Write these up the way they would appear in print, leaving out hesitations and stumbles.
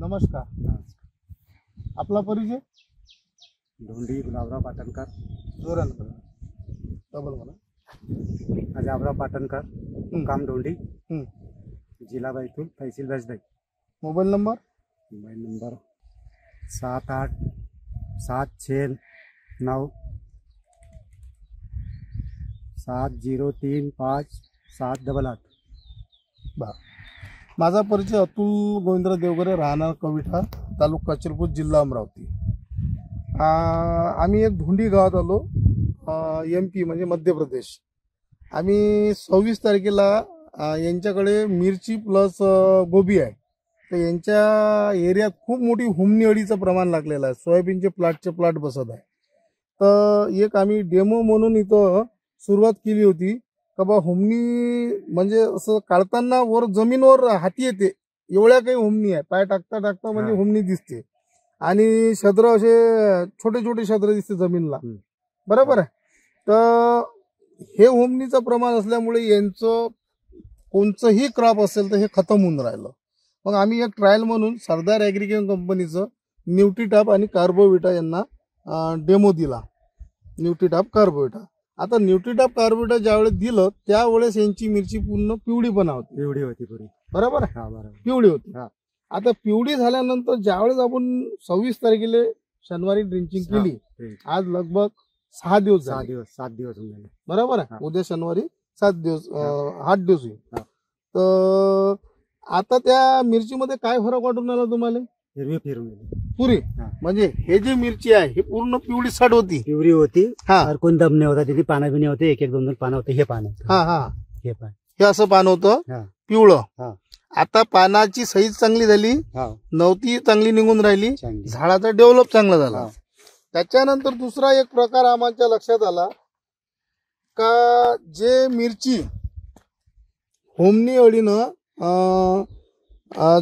नमस्कार. आपला परिचय? धोंडी गुलाबराव पाटणकर. जोरान डबल म्हणा. अजाबराव पाटणकर, मुक्काम धोंडी, जिला बैतूल, तहसील Bajdai. Mobile number? Mobile number 787697035788. माझा परिचय अतुल गोविंदराव देवगरे, राहणार कविठा, तालुका चिरपूर, जिल्हा अमरावती. आम्ही एक धोंडी गावात आलो, MP म्हणजे मध्य प्रदेश. आम्ही 26 तारखेला यांच्याकडे मिरची प्लस गोबी आहे. तर यांच्या एरियात खूप मोठी हुमणी अळीचं प्रमाण लागलेलं आहे. सोयाबीनचे प्लॉट बसत आहे. तर एक आम्ही डेमो म्हणून इथं सुरुवात केली होती का बा हुमणी म्हणजे असं काढताना वर जमीनवर हाती येते एवढ्या काही हुमणी आहे. पाय टाकता म्हणजे हुमणी दिसते आणि छद्र असे छोटे छोटे छद्र दिसते जमीनला. बरोबर आहे. तर हे हुमणीचं प्रमाण असल्यामुळे यांचं कोणचंही क्रॉप असेल तर हे खतम होऊन राहिलं. मग आम्ही एक ट्रायल म्हणून सरदार ॲग्रिकेम कंपनीचं न्यूट्रीटॉप आणि कार्बोविटा यांना डेमो दिला. न्यूट्रीटॉप कार्बोविटा. आता न्यूट्रीटॉप कार्बोविटा ज्यावेळेस दिलं त्यावेळेस यांची मिरची पूर्ण पिवळीपणा होती. पिवळी होती पूरी. बरोबर आहे. पिवळी होती. आता पिवळी झाल्यानंतर ज्यावेळेस आपण 26 तारखेला शनिवारी ड्रिंचिंग केली, आज लगभग 6 दिवस झाले. 7 दिवस झाले. बरोबर आहे. उद्या शनिवारी 7 दिवस 8 दिवस होईल. तर आता त्या मिरचीमध्ये काय फरक वाटून आला तुम्हाला? हिरवी फिरून पुरी म्हणजे हे जी मिरची आहे ही पूर्ण पिवळी सड होती. पिवळी होती. हा. कोण दम नाही होता. तिथे पानं बी नाही होते. एक दोन पानं होते. हे पान हे असं पान होतं पिवळं. आता पानाची साईज चांगली झाली, नवती चांगली निघून राहिली, झाडाचा डेव्हलप चांगला झाला. त्याच्यानंतर दुसरा एक प्रकार आमच्या लक्षात आला का जे मिरची हुमणी अळीनं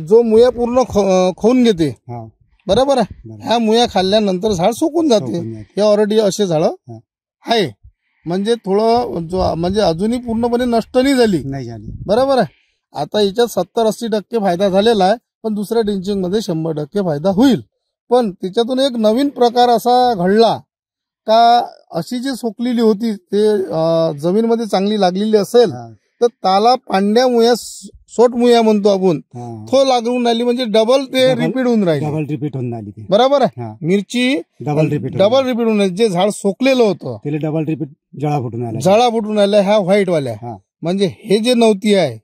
जो मुया पूर्ण खाऊन घेते. बरोबर आहे. ह्या मुया खाल्ल्यानंतर झाड सुकून जाते. हे ऑलरेडी असे झाड आहे. म्हणजे थोडं म्हणजे अजूनही पूर्णपणे नष्ट नाही झाली. बरोबर आहे. आता याच्यात 70-80% फायदा झालेला आहे. पण दुसऱ्या ड्रिंचिंग मध्ये 100% फायदा होईल. पण त्याच्यातून एक नवीन प्रकार असा घडला का अशी जी सोकलेली होती ते जमीनमध्ये चांगली लागलेली असेल तर त्याला पांड्या मुया, सोट मुया म्हणतो आपण, तो लागून राहिली. म्हणजे डबल ते रिपीट होऊन राहिली. बरोबर आहे. मिरची डबल रिपीट होऊन राहिली. जे झाड सोकलेलं होतं त्याला डबल रिपीट जळा फुटून आल्या ह्या व्हाईट वाल्या. म्हणजे हे जे नव्हती आहे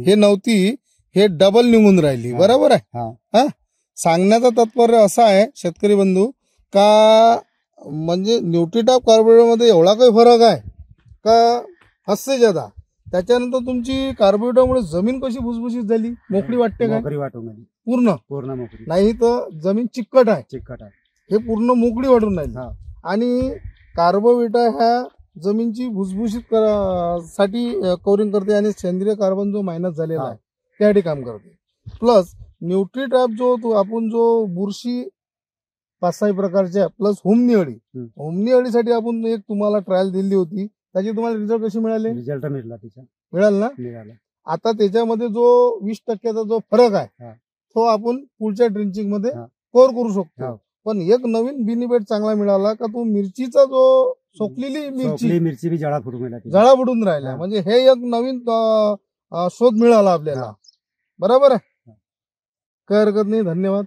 हे नव्हती, हे डबल निघून राहिली. बरोबर आहे. सांगण्याचा तात्पर्य असा आहे शेतकरी बंधू का म्हणजे न्यूट्रीटॉप कार्बोविटामध्ये एवढा काही फरक आहे का हससे ज्यादा. त्याच्यानंतर तुमची कार्बोविटामुळे जमीन कशी भुसभुशीत झाली, मोकळी वाटते काय? पूर्ण मोकळी नाही तर जमीन चिकट आहे. हे पूर्ण मोकळी वाटून राहिली. आणि कार्बोविटा ह्या जमीनची भुसभुशीत साठी कव्हरिंग करते आणि सेंद्रिय कार्बन जो मायनस झालेला आहे त्यासाठी काम करते. प्लस न्यूट्रीटॉप जो आपण जो बुरशी 5-6 प्रकारच्या प्लस हुमणी अळीसाठी आपण एक तुम्हाला ट्रायल दिली होती. त्याची तुम्हाला रिझल्ट कशी मिळाले? रिझल्ट मिळाला ना. आता त्याच्यामध्ये जो 20% जो फरक आहे तो आपण पुढच्या ड्रिंचिंग मध्ये कव्हर करू शकतो. पण एक नवीन बेनिफिट चांगला मिळाला का तो मिरचीचा जो सोकलेली मिरची बी जळा फुटून राहिला. म्हणजे हे एक नवीन शोध मिळाला आपल्याला. बरोबर आहे. काही हरकत नाही. धन्यवाद.